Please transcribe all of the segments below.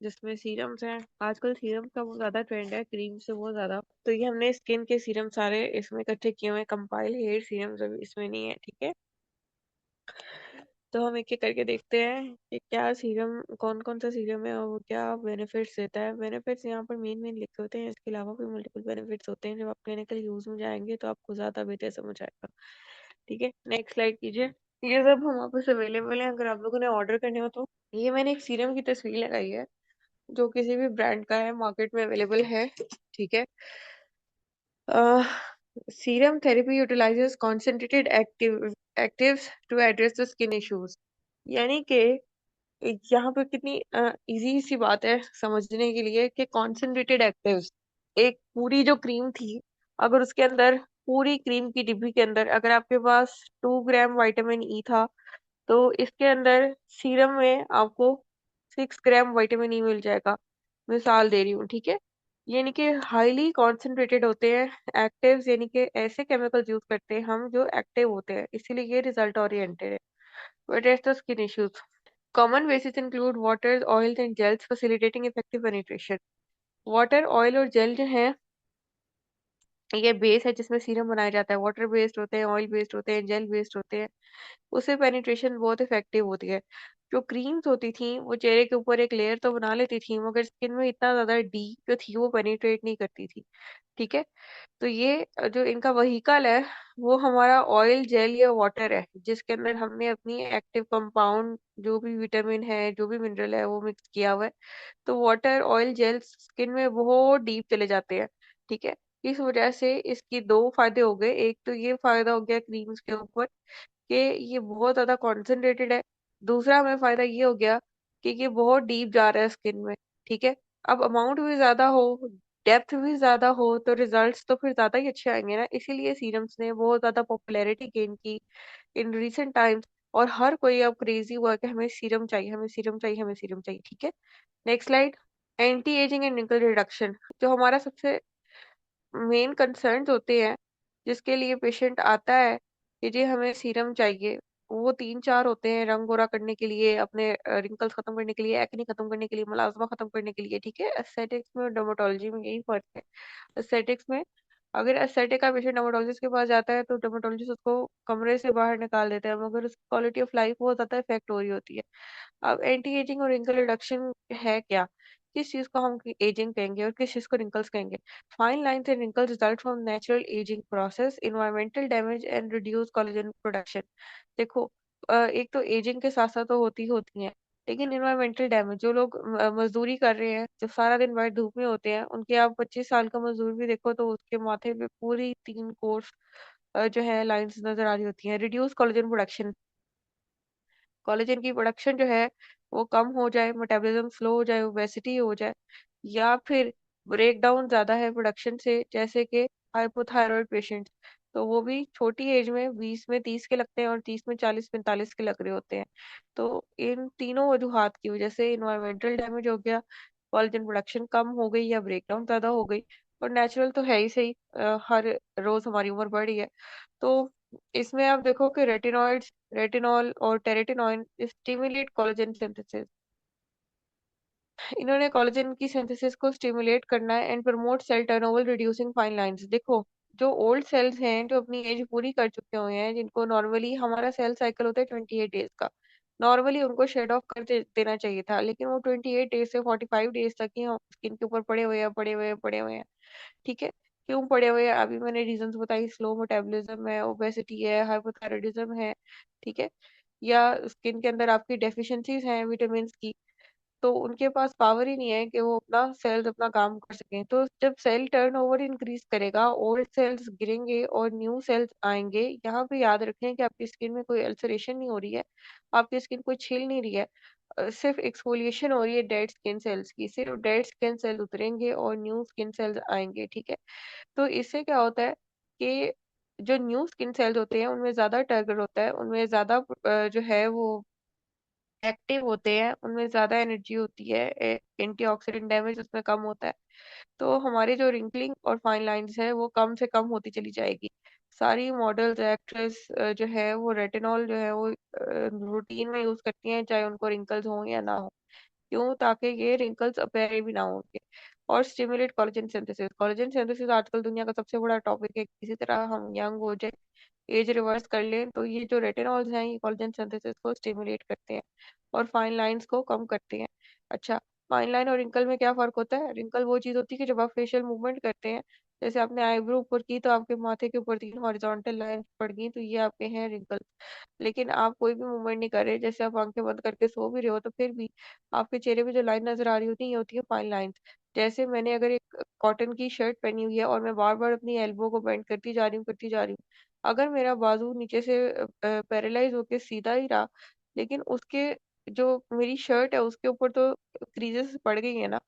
जिसमें सीरम्स हैं। आजकल सीरम का बहुत ज़्यादा ट्रेंड है, क्रीम से बहुत ज़्यादा। तो ये हमने स्किन के सीरम सारे इसमें इकट्ठे किए हुए हैं। कंपाइल हेयर सीरम्स अभी इसमें नहीं है, ठीक है। तो हम एक एक करके देखते हैं कि क्या सीरम, कौन कौन सा सीरम है और वो क्या बेनिफिट्स देता है। बेनिफिट्स यहाँ पर मेन मेन लिखे होते हैं, इसके अलावा भी मल्टीपल बेनिफिट्स होते हैं। जब आप क्लिनिकल यूज में जाएंगे तो आपको ज़्यादा बेहतर समझ आएगा, ठीक है। नेक्स्ट स्लाइड कीजिए। ये सब हमारे पास अवेलेबल है, अगर आप लोगों ने ऑर्डर करने हो तो। ये मैंने एक सीरम की तस्वीर लगाई है जो किसी भी ब्रांड का है, मार्केट में अवेलेबल है, ठीक है। Serum therapy utilises concentrated actives to address the skin issues. यानी कि यहाँ पे कितनी इजी सी बात है समझने के लिए कि कॉन्सेंट्रेटेड एक्टिव्स, एक पूरी जो क्रीम थी, अगर उसके अंदर, पूरी क्रीम की डिब्बी के अंदर अगर आपके पास 2 ग्राम विटामिन ई था, तो इसके अंदर सीरम में आपको 6 ग्राम विटामिन ई मिल जाएगा। मिसाल दे रही हूँ, ठीक है। यानी कि हाईली कॉन्सेंट्रेटेड होते हैं एक्टिव्स, यानी कि ऐसे केमिकल्स यूज करते हैं हम जो एक्टिव होते हैं, इसीलिए ये रिजल्ट ओरिएंटेड है। But as the skin issues, common bases include water, oils and gels facilitating effective penetration. Water, oil और जेल जो है, ये बेस है जिसमें सीरम बनाया जाता है। वाटर बेस्ड होते हैं, ऑयल बेस्ड होते हैं, जेल बेस्ड होते हैं। उससे पेनिट्रेशन बहुत इफेक्टिव होती है। जो क्रीम्स होती थी वो चेहरे के ऊपर एक लेयर तो बना लेती थी, मगर स्किन में इतना ज्यादा डीप जो थी वो पेनिट्रेट नहीं करती थी, ठीक है। तो ये जो इनका वहीकल है वो हमारा ऑयल, जेल या वाटर है, जिसके अंदर हमने अपनी एक्टिव कंपाउंड जो भी विटामिन है, जो भी मिनरल है वो मिक्स किया हुआ है। तो वाटर, ऑयल, जेल स्किन में बहुत डीप चले जाते हैं, ठीक है। इस वजह से इसकी दो फायदे हो गए। एक तो ये फायदा हो गया क्रीम्स के ऊपर कि ये बहुत ज्यादा कॉन्सेंट्रेटेड है। दूसरा हमें फायदा ये हो गया कि ये बहुत डीप जा रहा है स्किन में, ठीक है। अब अमाउंट भी ज्यादा हो, डेप्थ भी ज्यादा हो, तो रिजल्ट्स तो फिर ज्यादा ही अच्छे आएंगे ना। इसीलिए सीरम्स ने बहुत ज्यादा पॉपुलैरिटी गेन की इन रिसेंट टाइम्स। और हर कोई अब क्रेजी हुआ कि हमें सीरम चाहिए, हमें सीरम चाहिए, हमें सीरम चाहिए, ठीक है। Next slide. Anti ageing and wrinkle reduction, जो हमारा सबसे मेन कंसर्न होते हैं, जिसके लिए पेशेंट आता है कि जी हमें सीरम चाहिए, वो तीन चार होते हैं। रंग गोरा करने के लिए, अपने रिंकल्स खत्म करने के लिए, एक्ने खत्म करने के लिए, मलाजमा खत्म करने के लिए, ठीक है। एस्थेटिक्स में और डर्मेटोलॉजी में यही फर्क है। एस्थेटिक्स में अगर एस्थेटिक का पेशेंट डर्मेटोलॉजिस्ट के पास जाता है तो डर्मेटोलॉजिस्ट उसको कमरे से बाहर निकाल देता है, मगर उसकी क्वालिटी ऑफ लाइफ बहुत ज्यादा इफेक्ट हो रही होती है। अब एंटी एजिंग और रिंकल रिडक्शन है क्या, किस चीज को हम एजिंग कहेंगे और किस चीज को रिंकल्स कहेंगे। Fine lines and wrinkles result from natural ageing process, environmental damage and reduce collagen production. देखो, एक तो एजिंग के साथ साथ तो होती होती हैं, लेकिन इन्वायरमेंटल डैमेज, जो लोग मजदूरी कर रहे हैं, जो सारा दिन बाहर धूप में होते हैं, उनके आप 25 साल का मजदूर भी देखो तो उसके माथे पे पूरी 3 कोर्स जो है लाइंस नजर आ रही होती हैं। रिड्यूस कोलेजन प्रोडक्शन, कोलेजन की प्रोडक्शन जो है वो कम हो जाए, मेटाबॉलिज्म स्लो हो जाए, ओबेसिटी हो जाए, या फिर ब्रेक डाउन ज्यादा है प्रोडक्शन से, जैसे कि हाइपोथायरॉइड पेशेंट, तो वो भी छोटी एज में 20 में 30 के लगते हैं और 30 में 40 45 के लग रहे होते हैं। तो इन तीनों वजूहात की वजह से इन्वायरमेंटल डैमेज हो गया, कोलेजन प्रोडक्शन कम हो गई या ब्रेक डाउन ज्यादा हो गई, और नेचुरल तो है ही सही, हर रोज हमारी उम्र बढ़ रही है। तो इसमें आप देखो कि रेटिनॉइड्स, रेटिनॉल और टेरेटिनॉइन स्टिमुलेट कोलेजन सिंथेसिस। इन्होंने कोलेजन की सिंथेसिस को स्टिमुलेट करना है and promote cell turnover reducing fine lines. देखो, जो ओल्ड सेल्स हैं जो अपनी एज पूरी कर चुके हुए हैं, जिनको नॉर्मली हमारा सेल साइकिल होता है 28 डेज का, नॉर्मली उनको शेड ऑफ कर देना चाहिए था, लेकिन वो 28 डेज से 45 डेज तक ही स्किन के ऊपर पड़े हुए हैं, पड़े हुए हैं, पड़े हुए हैं, ठीक है। क्यों पड़े हुए हैं, अभी मैंने रीजंस बताई। स्लो मेटाबॉलिज्म है, ओबेसिटी है, हाइपोथायराइडिज्म है, ठीक है। या स्किन के अंदर आपकी डेफिशिएंसीज हैं विटामिन की, तो उनके पास पावर ही नहीं है कि वो अपना सेल्स अपना काम कर सकें। तो जब सेल टर्नओवर इंक्रीज करेगा, ओल्ड सेल्स गिरेंगे और न्यू सेल्स आएंगे। यहाँ पे याद रखें कि आपकी स्किन में कोई अल्सरेशन नहीं हो रही है, आपकी स्किन कोई छिल नहीं रही है, सिर्फ एक्सफोलिएशन हो रही है डेड स्किन सेल्स की। सिर्फ डेड स्किन सेल उतरेंगे और न्यू स्किन सेल्स आएंगे, ठीक है। तो इससे क्या होता है कि जो न्यू स्किन सेल्स होते हैं उनमें ज्यादा टर्गर होता है, उनमें ज्यादा जो है वो एक्टिव होते हैं, उनमें ज्यादा एनर्जी होती है, एंटीऑक्सीडेंट डैमेज उसमें कम होता है। तो हमारी जो रिंकलिंग और फाइन लाइंस है वो कम से कम होती चली जाएगी। सारी मॉडल्स, एक्ट्रेस जो है वो रेटिनॉल जो है वो रूटीन में यूज करती हैं, चाहे उनको रिंकल्स हो या ना हो। क्यों? ताकि ये रिंकल्स अपीयर भी ना हो उनके। और stimulate collagen synthesis. Collagen synthesis आजकल दुनिया का सबसे बड़ा टॉपिक है। किसी तरह हम यंग हो जाए, एज रिवर्स कर लें, तो ये जो रेटिनॉल्स हैं ये कोलेजन सिंथेसिस को स्टिमुलेट करते हैं और फाइन लाइंस को कम करते हैं। अच्छा, फाइन लाइन और रिंकल में क्या फर्क होता है? रिंकल वो चीज होती है कि जब आप फेशियल मूवमेंट करते हैं, जैसे आपने आईब्रो ऊपर की तो आपके माथे के ऊपर 3 हॉरिजॉन्टल लाइन पड़ गई, तो ये आपके हैं रिंकल। लेकिन आप कोई भी मूवमेंट नहीं कर रहे, जैसे आप आंखें बंद करके सो भी रहे हो, तो फिर भी आपके चेहरे पे जो लाइन नजर आ रही होती है ये होती है फाइन लाइंस। जैसे मैंने अगर एक कॉटन की शर्ट पहनी हुई है और मैं बार बार अपनी एल्बो को बेंड करती जा रही हूँ, अगर मेरा बाजू नीचे से पैरालाइज होके सीधा ही रहा, लेकिन उसके जो मेरी शर्ट है उसके ऊपर तो क्रीजेस पड़ गई है ना,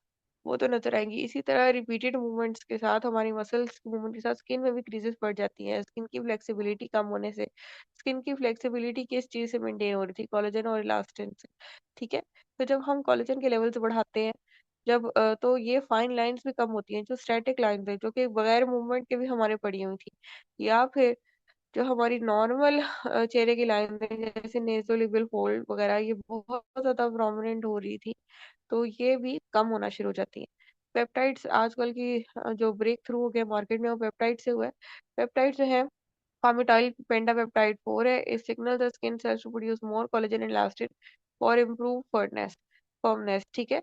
वो तो नजर आएंगी। इसी तरह रिपीटेड मूवमेंट्स के साथ, हमारी मसल्स मूवमेंट के साथ स्किन में भी क्रीजेस पड़ जाती हैं। स्किन की फ्लेक्सिबिलिटी कम होने से, स्किन की फ्लेक्सिबिलिटी किस चीज से मेंटेन हो रही थी? कोलेजन और इलास्टिन से। ठीक है, तो जब हम कोलेजन के लेवल्स बढ़ाते हैं, जब तो ये फाइन लाइंस भी कम होती हैं, जो स्टैटिक लाइंस है, जो कि बगैर मूवमेंट के भी हमारे पड़ी हुई थी। या फिर जो हमारी नॉर्मल चेहरे की लाइन है, जैसे नेज़ोलिबल फोल्ड वगैरह, ये बहुत ज्यादा प्रोमिनेंट हो रही थी, तो ये भी कम होना शुरू हो जाती है। पेप्टाइड्स आजकल की जो ब्रेक थ्रू हो गया मार्केट में, वो पेप्टाइड से हुआ है। पेप्टाइड जो है, palmitoyl pentapeptide 4 है। It signals the skin cells to produce more collagen and elastin for improved firmness। ठीक है।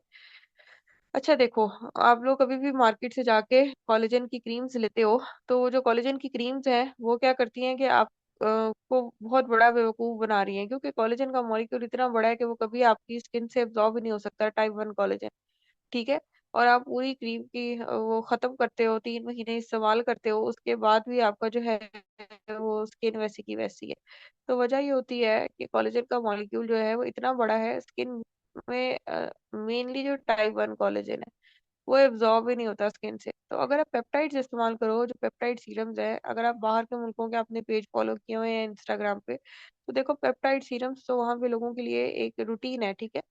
अच्छा देखो, आप लोग कभी भी मार्केट से जाके कोलेजन की क्रीम्स लेते हो, तो वो जो कोलेजन की क्रीम्स हैं वो क्या करती हैं कि आप को बहुत बड़ा बेवकूफ बना रही हैं, क्योंकि कोलेजन का मॉलिक्यूल इतना बड़ा है कि वो कभी आपकी स्किन से एब्जॉर्ब ही नहीं हो सकता, टाइप 1 कोलेजन। ठीक है। और आप पूरी क्रीम की वो खत्म करते हो, 3 महीने इस्तेमाल करते हो, उसके बाद भी आपका जो है वो स्किन वैसी की वैसी है। तो वजह ये होती है कि कोलेजन का मॉलिक्यूल जो है वो इतना बड़ा है स्किन में। मेनली जो टाइप 1 कोलेजन है वो एब्जॉर्ब ही नहीं होता स्किन से। तो अगर आप पेप्टाइड्स इस्तेमाल करो, जो पेप्टाइड सीरम्स है, अगर आप बाहर के मुल्कों के आपने पेज फॉलो किए हुए हैं इंस्टाग्राम पे, तो देखो पेप्टाइड सीरम्स तो वहाँ पे लोगों के लिए एक रूटीन है। ठीक है।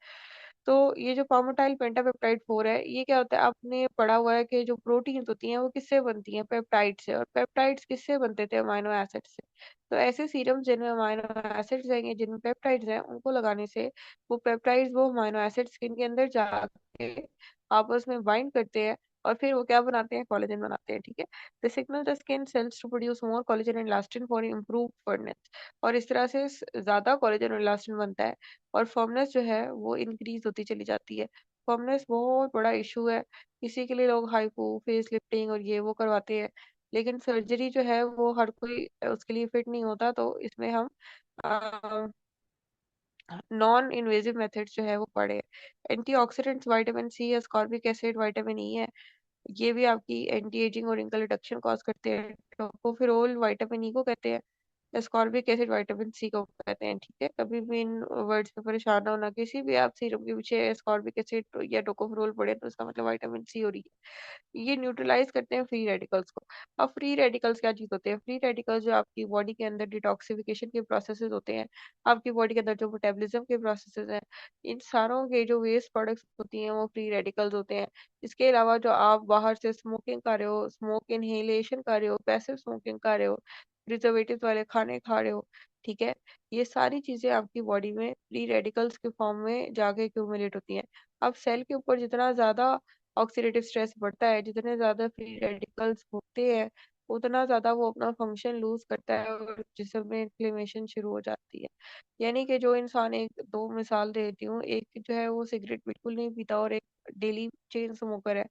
तो ये जो पामोटाइल पेंटापेप्टाइड 4 है, ये क्या होता है? आपने पढ़ा हुआ है कि जो प्रोटीन्स होती हैं वो किससे बनती हैं? पेप्टाइड से। और पेप्टाइड्स किससे बनते थे? अमाइनो एसिड से। तो ऐसे सीरम जिनमें अमाइनो एसिड्स हैं, जिनमें पेप्टाइड्स हैं, उनको लगाने से वो पेप्टाइड्स, वो अमाइनो एसिड स्किन के अंदर जाके आपस में बाइंड करते हैं और फिर वो क्या बनाते हैं? कोलेजन बनाते हैं। ठीक है। The signal the skin cells to produce more collagen and elastin for improve firmness. और इस तरह से ज्यादा कोलेजन और इलास्टिन बनता है और फर्मनेस जो है वो इंक्रीज होती चली जाती है। फर्मनेस बहुत बड़ा इशू है। इसी के लिए लोग हाइपो, फेस लिफ्टिंग और ये वो करवाते हैं, लेकिन सर्जरी जो है वो हर कोई उसके लिए फिट नहीं होता। तो इसमें हम नॉन इन्वेजिव मेथड्स जो है वो पढ़े। Antioxidants, vitamin C, ascorbic acid, vitamin E है, ये भी आपकी एंटी एजिंग और रिंकल रिडक्शन कॉज करते हैं। टोकोफेरोल विटामिन ई को कहते हैं, एस्कॉर्बिक एसिड विटामिन सी को कहते हैं। ठीक है, कभी भी इन वर्ड्स पे परेशान ना होना। किसी भी आप सीरम के पीछे एस्कॉर्बिक एसिड या टोकोफेरोल पड़े तो इसका मतलब विटामिन सी हो रही है। ये न्यूट्रलाइज करते हैं फ्री रेडिकल्स को। अब फ्री रेडिकल्स क्या चीज होते हैं? फ्री रेडिकल्स जो आपकी बॉडी के अंदर डिटॉक्सिफिकेशन के प्रोसेसेस होते हैं, आपकी बॉडी के अंदर जो मेटाबॉलिज्म के प्रोसेसेस हैं, इन सारों के जो वेस्ट प्रोडक्ट्स होती हैं वो फ्री रेडिकल्स होते हैं। इसके अलावा जो आप बाहर से स्मोकिंग कर रहे हो, स्मोक इनहेलेशन कर रहे हो, पैसिव स्मोकिंग कर रहे हो, प्रिजर्वेटिव वाले खाने खा रहे हो, ठीक है, ये सारी चीजें आपकी बॉडी में फ्री रेडिकल्स के फॉर्म में जाके एक्यूमुलेट होती हैं। अब सेल के ऊपर जितना ज्यादा ऑक्सीडेटिव स्ट्रेस बढ़ता है, जितने ज्यादा फ्री रेडिकल्स होते हैं, उतना ज्यादा वो अपना फंक्शन लूज करता है और जिस्म में इन्फ्लेमेशन शुरू हो जाती है। यानी कि जो इंसान, एक दो मिसाल देती हूँ, एक जो है वो सिगरेट बिल्कुल नहीं पीता और एक डेली चेन स्मोकर है,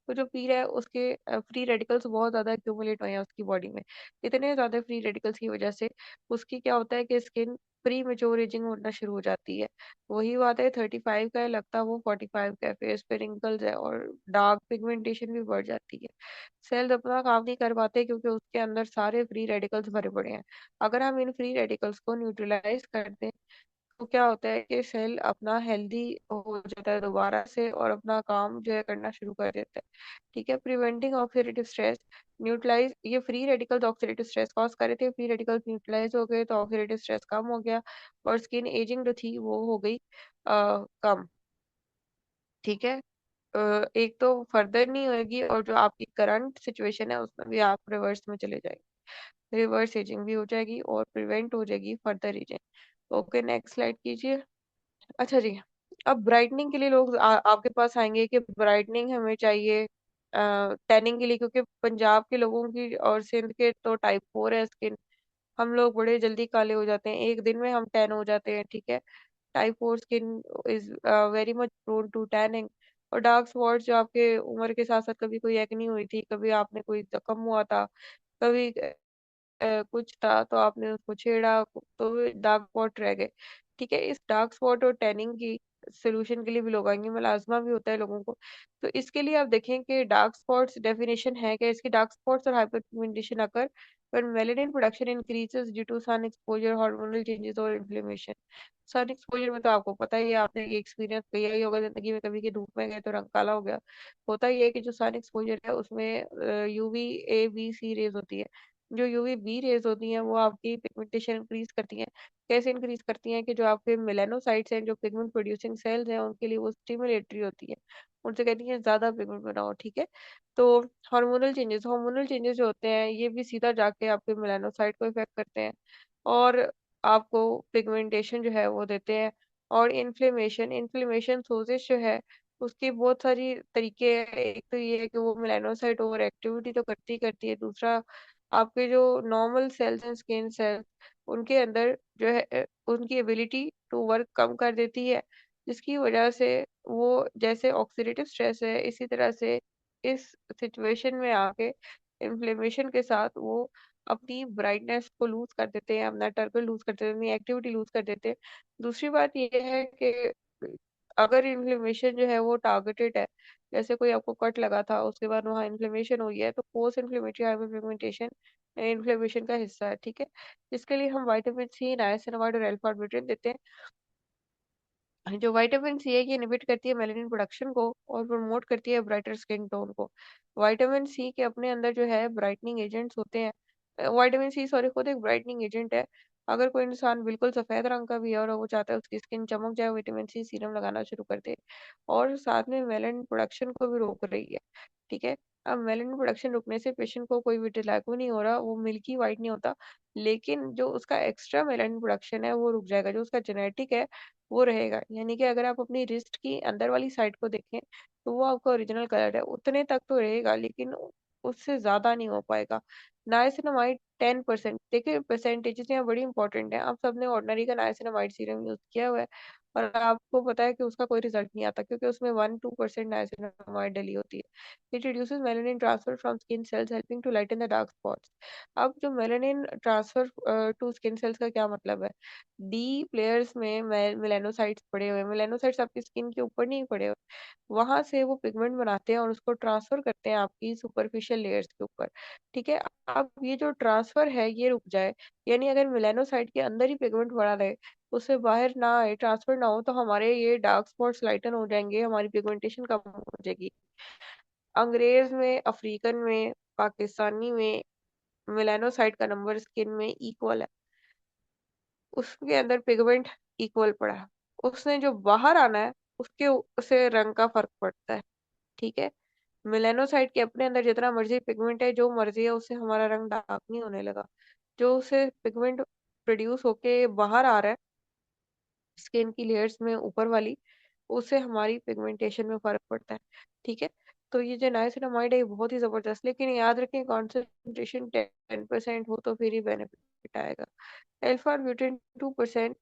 तो जो पी रहा है उसके फ्री रेडिकल्स बहुत ज्यादा एक्यूमुलेट हुए हैं उसकी बॉडी में। इतने ज्यादा फ्री रेडिकल्स की वजह से उसकी क्या होता है कि स्किन प्री मेच्योर एजिंग होना शुरू हो जाती है। वही बात है, 35 का है, लगता है वो 45 का है, फेस पे रिंकल्स है और डार्क पिगमेंटेशन भी बढ़ जाती है। सेल्स अपना काम नहीं कर पाते क्योंकि उसके अंदर सारे फ्री रेडिकल्स भरे पड़े हैं। अगर हम इन फ्री रेडिकल्स को न्यूट्रलाइज कर दें, तो क्या होता है कि सेल अपना हेल्दी हो जाता है दोबारा से और अपना काम जो है करना शुरू कर देता है। ठीक है। प्रिवेंटिंग ऑक्सीडेटिव स्ट्रेस, न्यूट्रलाइज, ये free radicals oxidative stress cause कर रहे थे, फ्री रेडिकल्स न्यूट्रलाइज हो गए तो ऑक्सीडेटिव स्ट्रेस कम हो गया और स्किन एजिंग जो थी वो हो गई कम। ठीक है। एक तो फर्दर नहीं होगी और जो आपकी करंट सिचुएशन है उसमें भी आप रिवर्स में चले जाएंगे, रिवर्स एजिंग भी हो जाएगी और प्रिवेंट हो जाएगी further ageing. Okay, next slide कीजिए। अच्छा जी, अब ब्राइटनिंग के लिए लोग आपके पास आएंगे कि ब्राइटनिंग हमें चाहिए टैनिंग के लिए, क्योंकि पंजाब के लोगों की और सिंध के तो टाइप 4 है स्किन। हम लोग बड़े जल्दी काले हो जाते हैं, एक दिन में हम टैन हो जाते हैं, ठीक है। Type 4 skin is very much prone to tanning. और डार्क स्पॉट्स जो आपके उम्र के साथ साथ, कभी कोई एक्नी हुई थी, कभी आपने कोई जख्म हुआ था, कभी कुछ था तो आपने उसको छेड़ा तो डार्क स्पॉट रह गए, ठीक है। इस डार्क स्पॉट और टैनिंग की सोल्यूशन के लिए भी लोग आएंगे, मेलाज्मा भी होता है लोगों को। तो इसके लिए आप देखें कि डार्क स्पॉट्स डेफिनेशन है कि इसकी डार्क स्पॉट्स और hyperpigmentation occur when melanin production increases due to sun exposure, hormonal changes और inflammation। सन एक्सपोजर में तो आपको पता ही है, आपने ये एक्सपीरियंस किया ही होगा जिंदगी में, कभी की धूप में गए तो रंग काला हो गया। होता ही है कि जो सन एक्सपोजर है उसमें UV A B C rays होती है। जो UV B रेज होती हैं वो आपकी पिगमेंटेशन इंक्रीज करती हैं। कैसे इंक्रीज करती हैं कि जो आपके मेलानोसाइट्स हैं, जो पिगमेंट प्रोड्यूसिंग सेल्स हैं, उनके लिए वो स्टिमुलेटरी होती है। उनसे कहती हैं ज्यादा पिगमेंट बनाओ, ठीक है। तो हार्मोनल चेंजेस जो होते हैं ये भी सीधा जाके आपके मेलानोसाइट को इफेक्ट करते हैं और आपको पिगमेंटेशन जो है वो देते हैं। और इन्फ्लेमेशन सोजिश जो है उसकी बहुत सारी तरीके हैं। एक तो ये है कि वो मेलानोसाइट ओवर एक्टिविटी तो करती ही करती है, दूसरा आपके जो नॉर्मल सेल्स हैं, स्किन सेल्स, उनके अंदर जो है उनकी एबिलिटी टू वर्क कम कर देती है, जिसकी वजह से वो, जैसे ऑक्सीडेटिव स्ट्रेस है, इसी तरह से इस सिचुएशन में आके इन्फ्लेमेशन के साथ वो अपनी ब्राइटनेस को लूज कर देते हैं, अपना टर्कल लूज कर देते हैं, अपनी एक्टिविटी लूज कर देते हैं। दूसरी बात ये है कि अगर इन्फ्लेमेशन जो है वो टारगेटेड है, जैसे कोई आपको कट लगा था उसके बाद वहां इन्फ्लेमेशन हुई है, तो पोस्ट इन्फ्लेमेटरी हाइपरपिगमेंटेशन इन्फ्लेमेशन का हिस्सा है, ठीक है। जिसके लिए हम विटामिन C, नाइसिनामाइड और अल्फा देते हैं। जो विटामिन C है ये इनहिबिट करती है मेलानिन प्रोडक्शन को और प्रमोट करती है ब्राइटर स्किन टोन को। विटामिन C के अपने अंदर जो है ब्राइटनिंग एजेंट्स होते हैं। विटामिन C सॉरी खुद एक ब्राइटनिंग एजेंट है। अगर कोई इंसान बिल्कुल सफेद रंग का भी है और वो चाहता है उसकी स्किन चमक जाए, विटामिन C सीरम लगाना शुरू कर दे। और साथ में मेलानिन प्रोडक्शन को भी रोक रही है, ठीक है। अब मेलानिन प्रोडक्शन रुकने से पेशेंट को कोई विटिलिगो नहीं हो रहा, वो मिल्की वाइट नहीं होता, लेकिन जो उसका एक्स्ट्रा मेलानिन प्रोडक्शन है वो रुक जाएगा, जो उसका जेनेटिक है वो रहेगा। यानी कि अगर आप अपनी रिस्ट की अंदर वाली साइड को देखें तो वो आपका ओरिजिनल कलर है, उतने तक तो रहेगा, लेकिन उससे ज्यादा नहीं हो पाएगा। नाइसिनामाइड 10%, देखिए परसेंटेजेस यहाँ बड़ी इंपॉर्टेंट है। आप सबने ऑर्डिनरी का नाइसिनामाइड सीरम यूज किया हुआ है और आपको पता है कि उसका कोई रिजल्ट नहीं आता, क्योंकि उसमें 1-2% नाइसिनामाइड डली होती है। It reduces melanin transfer from skin cells helping to lighten the dark spots. अब जो melanin transfer to skin cells का क्या मतलब है? डी प्लेयर्स में मेलानोसाइट्स पड़े हुए हैं। मेलानोसाइट्स आपकी स्किन के ऊपर नहीं पड़े हुए, वहां से वो पिगमेंट बनाते हैं और उसको ट्रांसफर करते हैं आपकी सुपरफिशियल लेयर्स के ऊपर, ठीक है। अब ये जो ट्रांसफर है ये रुक जाए, यानी अगर मेलानोसाइट के अंदर ही पिगमेंट पड़ा रहे, उससे बाहर ना आए, ट्रांसफर ना हो, तो हमारे ये डार्क स्पॉट्स लाइटन हो जाएंगे, हमारी पिगमेंटेशन कम हो जाएगी। अंग्रेज में, अफ्रीकन में, पाकिस्तानी में मेलानोसाइट का नंबर स्किन में इक्वल है, उसके अंदर पिगमेंट इक्वल पड़ा है। उसने जो बाहर आना है उसके उसे रंग का फर्क पड़ता है, ठीक है। मेलानोसाइट के अपने अंदर जितना मर्जी पिगमेंट है, जो मर्जी है, उससे हमारा रंग डार्क नहीं होने लगा। जो उसे पिगमेंट प्रोड्यूस होके बाहर आ रहा है स्किन की लेयर्स में ऊपर वाली, उससे हमारी पिगमेंटेशन में फर्क पड़ता है, ठीक है। तो ये जो नाइसिनामाइड है ये बहुत ही जबरदस्त, लेकिन याद रखें कॉन्सेंट्रेशन 10% हो तो फिर ही बेनिफिट आएगा। अल्फा ब्यूटिन 2%,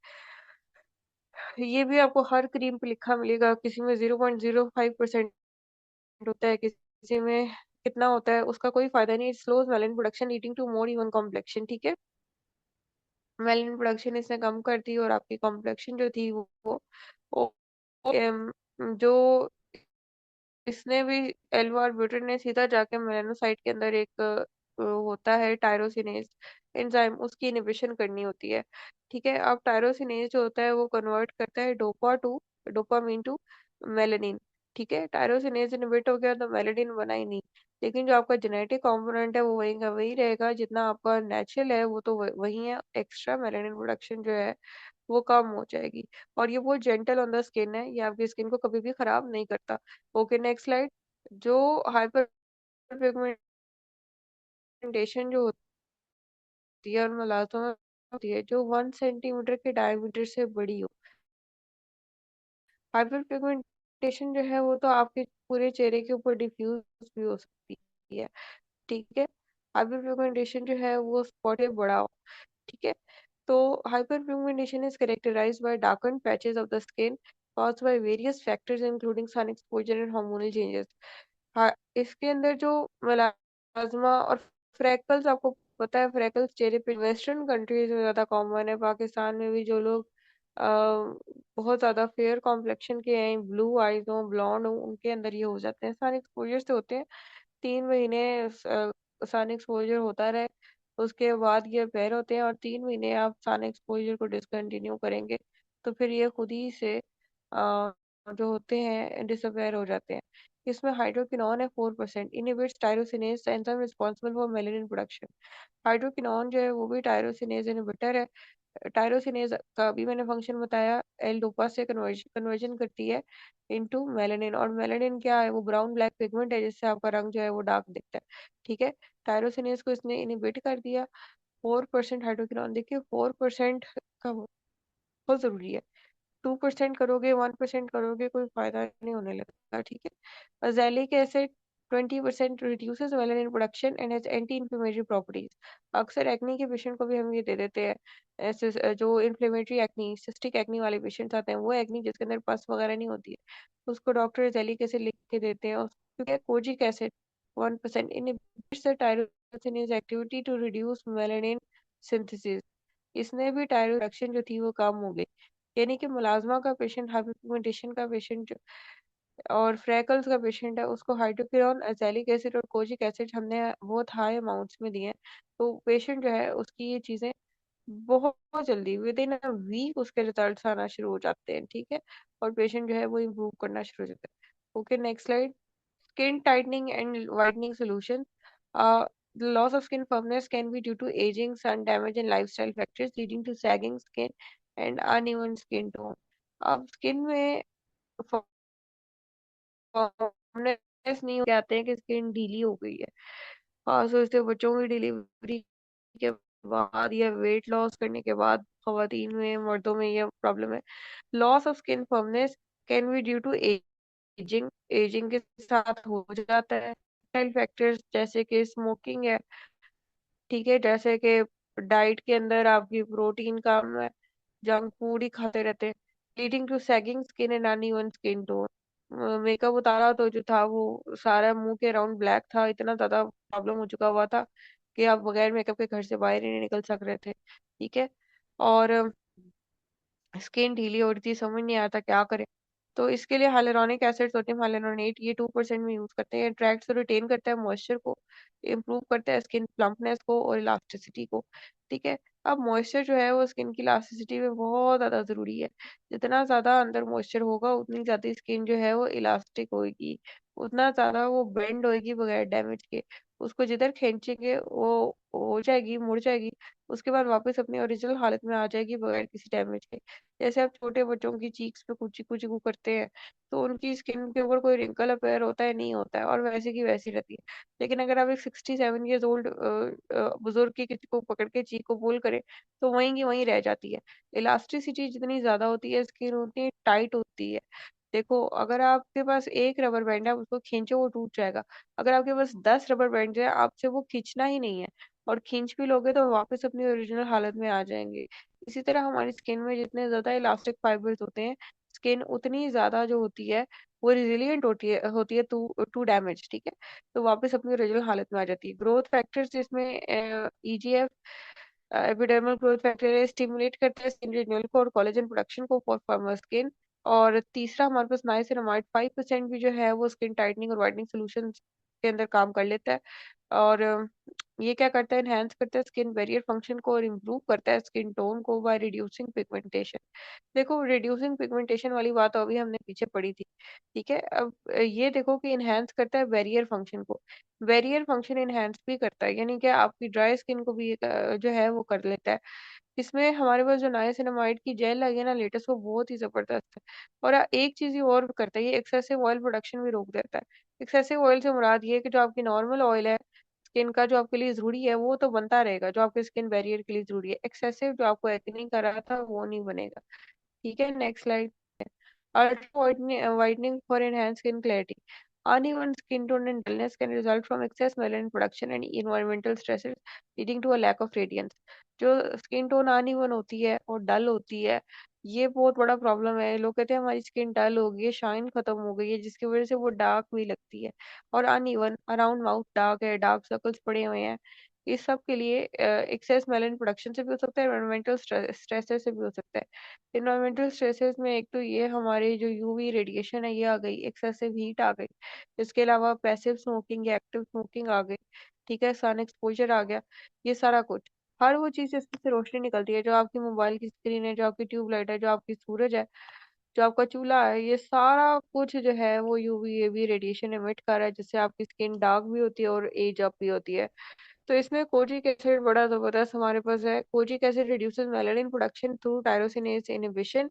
ये भी आपको हर क्रीम पे लिखा मिलेगा, किसी में 0.05% होता है, किसी में कितना होता है उसका कोई फायदा नहीं। Slows melanin production leading to more even complexion, ठीक है। मेलानिन प्रोडक्शन इसने कम कर दी और आपकी कॉम्प्लेक्शन जो थी वो जो इसने भी, एल्वा ब्यूटेन ने सीधा जाके मेलानोसाइट के अंदर एक होता है टायरोसिनेज एंजाइम, उसकी इनिबिशन करनी होती है, ठीक है। अब टायरोसिनेज जो होता है वो कन्वर्ट करता है डोपामीन टू मेलानिन, ठीक है। टायरोसिनेज इनिबिट हो गया तो मेलानिन बना ही नहीं, लेकिन जो आपका जेनेटिक कंपोनेंट है वो वही का वही रहेगा, जितना आपका नेचुरल है वो तो वही है। एक्स्ट्रा मेलानिन प्रोडक्शन जो है वो कम हो जाएगी। और ये बहुत जेंटल ऑन द स्किन है, ये आपकी स्किन को कभी भी खराब नहीं करता। Okay, next slide. जो हाइपर पिगमेंटेशन जो होती है और मेलास्टोमा होती है जो 1 सेंटीमीटर के डायमीटर से बड़ी हो, हाइपर पिगमेंटेशन जो है वो तो आपके पूरे चेहरे के ऊपर डिफ्यूज भी हो सकती है, ठीक है। हाइपर पिगमेंटेशन जो है वो स्पॉट पे बड़ा हो, ठीक है। तो hyperpigmentation is characterized by darkened patches of the skin caused by various factors including sun exposure and hormonal changes। हाँ, इसके अंदर जो मेलास्मा और फ्रैकल्स, आपको पता है फ्रैकल्स चेहरे पे वेस्टर्न कंट्रीज में ज्यादा कॉमन है। पाकिस्तान में भी जो लोग बहुत ज्यादा फेयर कॉम्प्लेक्शन के हैं, ब्लू आईज हो, ब्लॉन्ड हो, उनके अंदर ये हो जाते हैं, सन एक्सपोजर से होते हैं। 3 महीने सन एक्सपोजर होता रहे, उसके बाद ये रिपेयर होते हैं, और 3 महीने आप सन एक्सपोजर को डिसकंटिन्यू करेंगे तो फिर ये खुद ही से जो होते हैं डिसअपेयर हो जाते हैं। इसमें हाइड्रोक्विनोन है 4%, inhibits tyrosinase enzyme responsible for melanin production. Hydroquinone जो है वो भी टायरोसिनेज इनहिबिटर है। टायरोसिनेज का भी मैंने फंक्शन बताया, एल डोपा से कन्वर्जन करती है इनटू मेलानिन, और मेलानिन क्या है, वो ब्राउन ब्लैक पिगमेंट है जिससे आपका रंग जो है वो डार्क दिखता है, ठीक है। टायरोसिनेज को इसने इनिबिट कर दिया। 4% हाइड्रोक्विनोन, देखिए 4% का बहुत जरूरी है। 2% करोगे, 1% करोगे, कोई फायदा नहीं होने लगता, ठीक है। Azelaic acid 20% reduces melanin production and has anti inflammatory properties. अक्सर एक्नी के पेशेंट को भी हम ये दे देते हैं, ऐसे जो इन्फ्लेमेटरी एक्नी, सिस्टिक एक्नी वाले पेशेंट्स आते हैं, वो एक्नी जिसके अंदर पस वगैरह नहीं होती है, उसको डॉक्टर अजेलिक एसिड लिख के देते हैं। क्योंकि kojic acid 1% inhibits the tyrosinase activity to reduce melanin synthesis. इसने भी टायरोक्सिन जो थी वो कम हो गई। यानी कि मुलाजमा का पेशेंट, हाइपरपिगमेंटेशन का पेशेंट और फ्रैकल्स का पेशेंट है, उसको हाइड्रोक्विनोन, एजेलिक एसिड और कोजिक एसिड हमने बहुत हाई अमाउंट्स में दिए हैं, तो पेशेंट जो है उसकी ये चीजें बहुत बहुत जल्दी विद इन अ वीक उसके रिजल्ट्स आना शुरू हो जाते हैं, ठीक है। और पेशेंट जो है वो इम्प्रूव करना शुरू हो जाता है। Okay, next slide. Skin tightening and whitening solution. The loss of skin firmness can be due to aging, sun damage, and lifestyle factors, leading to sagging skin and uneven skin tone. अब skin में firmness नहीं हो जाते हैं कि skin ढीली हो गई है, खास तौर से बच्चों की डिलीवरी के बाद या वेट लॉस करने के बाद खवातीन में, मर्दों में ये प्रॉब्लम है। Loss of skin firmness can be due to ageing, ageing के साथ हो जाता है। लाइफस्टाइल फैक्टर्स जैसे कि स्मोकिंग है, ठीक है, जैसे कि डाइट के अंदर आपकी प्रोटीन कम है, जंक फूड ही खाते रहते हैं, leading to sagging skin and uneven skin tone. Makeup उतारा तो जो था वो सारा मुंह के अराउंड ब्लैक था, इतना ज्यादा प्रॉब्लम हो चुका हुआ था कि आप बगैर मेकअप के घर से बाहर ही नहीं निकल सक रहे थे, ठीक है। और स्किन ढीली हो रही थी, समझ नहीं आता क्या करें। तो इसके लिए हाइलुरोनिक एसिड्स होते हैं, हाइलुरोनेट, ये 2% में यूज करते हैं। अट्रैक्ट और रिटेन करता है मॉइस्चर को, इम्प्रूव करता है स्किन प्लम्पनेस को और इलास्टिसिटी को, ठीक है। अब मॉइस्चर जो है वो स्किन की इलास्टिसिटी में बहुत ज्यादा जरूरी है। जितना ज्यादा अंदर मॉइस्चर होगा उतनी ज्यादा स्किन जो है वो इलास्टिक होगी, उतना ज्यादा वो बेंड होगी बगैर डैमेज के। उसको जिधर खींचेंगे वो हो जाएगी, मुड़ जाएगी, उसके बाद वापस अपनी ओरिजिनल हालत में आ जाएगी बगैर किसी डैमेज के। जैसे आप छोटे बच्चों की चीक्स पे कुची कुची को करते हैं तो उनकी स्किन के ऊपर कोई रिंकल अपेयर होता है, नहीं होता है, और वैसे की वैसी रहती है। लेकिन अगर आप एक 67 ईयर्स ओल्ड बुजुर्ग की किसी को पकड़ के चीक को पुल करें तो वहीं की वहीं रह जाती है। इलास्टिसिटी जितनी ज्यादा होती है स्किन उतनी टाइट होती है। देखो, अगर आपके पास एक रबर बैंड है, आप उसको खींचो वो टूट जाएगा। अगर आपके पास 10 रबर बैंड है, आपसे वो खींचना ही नहीं है, और खींच भी लोगे तो वापस अपनी ओरिजिनल हालत में आ जाएंगे। इसी तरह हमारी स्किन में जितने ज्यादा इलास्टिक फाइबर्स होते हैं, स्किन उतनी ज्यादा जो होती है वो रिजिलियंट होती है टू टू डैमेज, ठीक है। तो वापस अपनी ओरिजिनल हालत में आ जाती है। ग्रोथ फैक्टर्स जिसमें EGF, epidermal growth factor stimulate करता है स्किन रिन्यूअल को और कोलेजन प्रोडक्शन को फॉर फर्मर स्किन। और तीसरा हमारे पास नाइसिनामाइड 5% भी जो है वो स्किन टाइटनिंग और वाइटनिंग सोल्यूशन के अंदर काम कर लेता है। और ये क्या करता है, एनहेंस करता है स्किन बैरियर फंक्शन को और इम्प्रूव करता है स्किन टोन को बाय रिड्यूसिंग पिगमेंटेशन। देखो, रिड्यूसिंग पिगमेंटेशन वाली बात तो अभी हमने पीछे पढ़ी थी, ठीक है। अब ये देखो कि इनहेंस करता है बैरियर फंक्शन को, बैरियर फंक्शन इनहेंस भी करता है, यानी कि आपकी ड्राई स्किन को भी जो है वो कर लेता है। इसमें हमारे पास जो नाइसिनामाइड की जेल लगी है ना लेटेस्ट, वो बहुत ही जबरदस्त है। और एक चीज ये और करता है, ये एक्सेसिव ऑयल प्रोडक्शन भी रोक देता है। एक्सेसिव ऑयल से मुराद ये है कि जो आपकी नॉर्मल ऑयल है स्किन का, जो आपके लिए जरूरी है वो तो बनता रहेगा, जो आपके स्किन बैरियर के लिए जरूरी है। एक्सेसिव जो आपको एक्ने कर रहा था वो नहीं बनेगा, ठीक है। Next slide. Ultra whitening for enhanced skin clarity. Uneven skin tone and dullness can result from excess melanin production and environmental stresses, leading to a lack of radiance. जो स्किन टोन अनइवन होती है और डल होती है, ये बहुत बड़ा problem है। लोग कहते हैं हमारी स्किन डल हो गई है, शाइन खत्म हो गई है, जिसकी वजह से वो डार्क भी लगती है। और अनइवन अराउंड माउथ डार्क है, डार्क सर्कल्स पड़े हुए हैं। इस सब के लिए एक्सेस मेलानिन प्रोडक्शन से भी हो सकता है, एनवायरमेंटल स्ट्रेसेस से भी हो सकता है। इन्वायरमेंटल स्ट्रेसेस में एक तो ये हमारे जो यूवी रेडिएशन है ये आ गई, एक्सेसिव हीट आ गई। इसके अलावा पैसिव स्मोकिंग या एक्टिव स्मोकिंग आ गई। ठीक है, सन एक्सपोजर आ गया। ये सारा कुछ, हर वो चीज जिसमें से रोशनी निकलती है, जो आपकी मोबाइल की स्क्रीन है, जो आपकी ट्यूबलाइट है, जो आपकी सूरज है, जो आपका चूल्हा है, ये सारा कुछ जो है वो यूवी एवी रेडिएशन एमिट कर रहा है, जिससे आपकी स्किन डार्क भी होती है और एज अप भी होती है। तो इसमें कोजिक एसिड बड़ा जबरदस्त हमारे पास है। Kojic acid reduces melanin production through tyrosinase inhibition.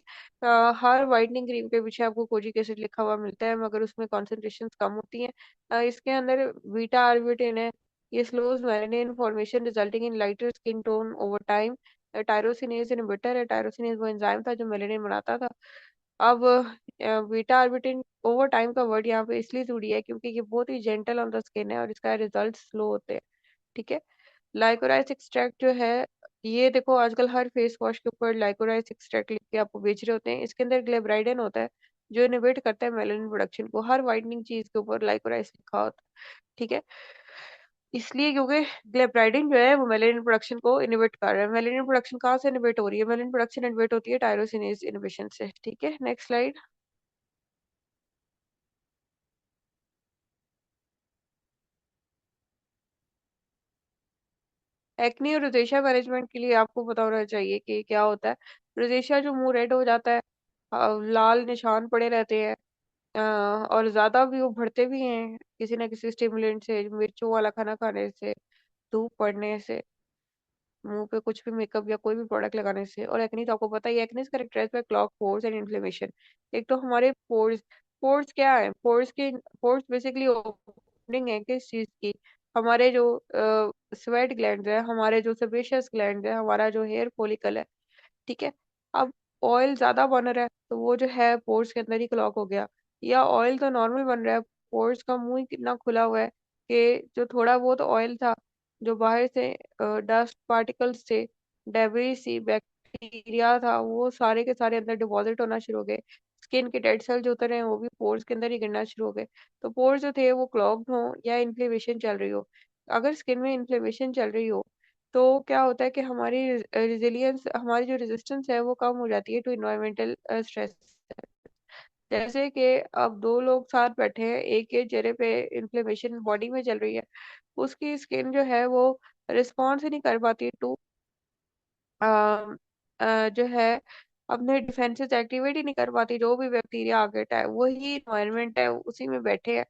हर वाइटनिंग क्रीम के पीछे आपको कोजिक एसिड लिखा हुआ मिलता है, मगर उसमें कॉन्सेंट्रेशन कम होती है। इसके अंदर बीटा आर्बिटिन है। ये slows melanin formation resulting in lighter skin tone over time. Tyrosinase inhibitor है। टायरोसिनेज वो एंजाइम था जो मेलानिन बनाता था। अब बीटा आर्बिटिन ओवर टाइम का वर्ड यहाँ पे इसलिए जुड़ी है क्योंकि ये बहुत ही जेंटल ऑन द स्किन है और इसका रिजल्ट स्लो होते हैं। ठीक है। लाइकोराइस एक्सट्रैक्ट जो है, ये देखो आजकल हर फेस वॉश के ऊपर लाइकोराइस एक्सट्रैक्ट लिख के आपको बेच रहे होते हैं। इसके अंदर ग्लेब्राइडन होता है जो इनहिबिट करता है मेलानिन प्रोडक्शन को। हर वाइटनिंग चीज के ऊपर लाइकोराइस लिखा होता है। ठीक है, इसलिए क्योंकि ग्लेब्राइडिन जो है वो मेलानिन प्रोडक्शन को इनहिबिट कर रहा है। मेलानिन प्रोडक्शन कहाँ से इनहिबिट हो रही है? मेलानिन प्रोडक्शन इनहिबिट होती है टायरोसिनेज इनहिबिशन से। ठीक है, नेक्स्ट स्लाइड। एक्ने और रोज़ेशिया मैनेजमेंट के लिए आपको पता होना चाहिए कि क्या होता है। रोज़ेशिया जो मुंह रेड हो जाता है, लाल निशान पड़े रहते हैं, और ज्यादा भी वो बढ़ते भी हैं किसी ना किसी स्टिमुलेंट से, मिर्चों वाला खाना खाने से, धूप पड़ने से, मुंह पे कुछ भी मेकअप या कोई भी प्रोडक्ट लगाने से। और एक्ने तो आपको पता ही है, acne is characterised by clog pores and inflammation. एक तो हमारे पोर्स, पोर्स क्या है? पोर्स बेसिकली ओपनिंग है किस चीज की? हमारे जो स्वेट ग्लैंड है, हमारे जो सेबेशियस ग्लैंड है, हमारा जो हेयर फॉलिकल है। ठीक है। अब ऑयल ज्यादा बन रहा है तो वो जो है पोर्स के अंदर ही क्लॉग हो गया। या ऑयल तो नॉर्मल बन रहा है, पोर्स का मुंह ही कितना खुला हुआ है कि जो थोड़ा बहुत ऑयल था, जो बाहर से डस्ट पार्टिकल्स थे, डेब्रिस सी, बैक्टीरिया था, वो सारे के सारे अंदर डिपॉजिट होना शुरू हो गए। स्किन के डेड सेल जो उतर रहे हैं वो भी पोर्स के अंदर ही गिरना शुरू हो गए। तो पोर्स जो थे वो क्लॉग्ड हो या इन्फ्लेमेशन चल रही हो। अगर स्किन में इन्फ्लेमेशन चल रही हो तो क्या होता है कि हमारी रिजिलियंस, हमारी जो रेजिस्टेंस है वो कम हो जाती है टू इन्वायरमेंटल स्ट्रेस। जैसे कि अब दो लोग साथ बैठे हैं, एक के चेहरे पे इन्फ्लेमेशन बॉडी में चल रही है, उसकी स्किन जो है वो रिस्पॉन्स ही नहीं कर पाती टू जो है अपने डिफेंसेस एक्टिवेट ही नहीं कर पाती। जो भी बैक्टीरिया आगे है वही इन्वायरमेंट है उसी में बैठे हैं,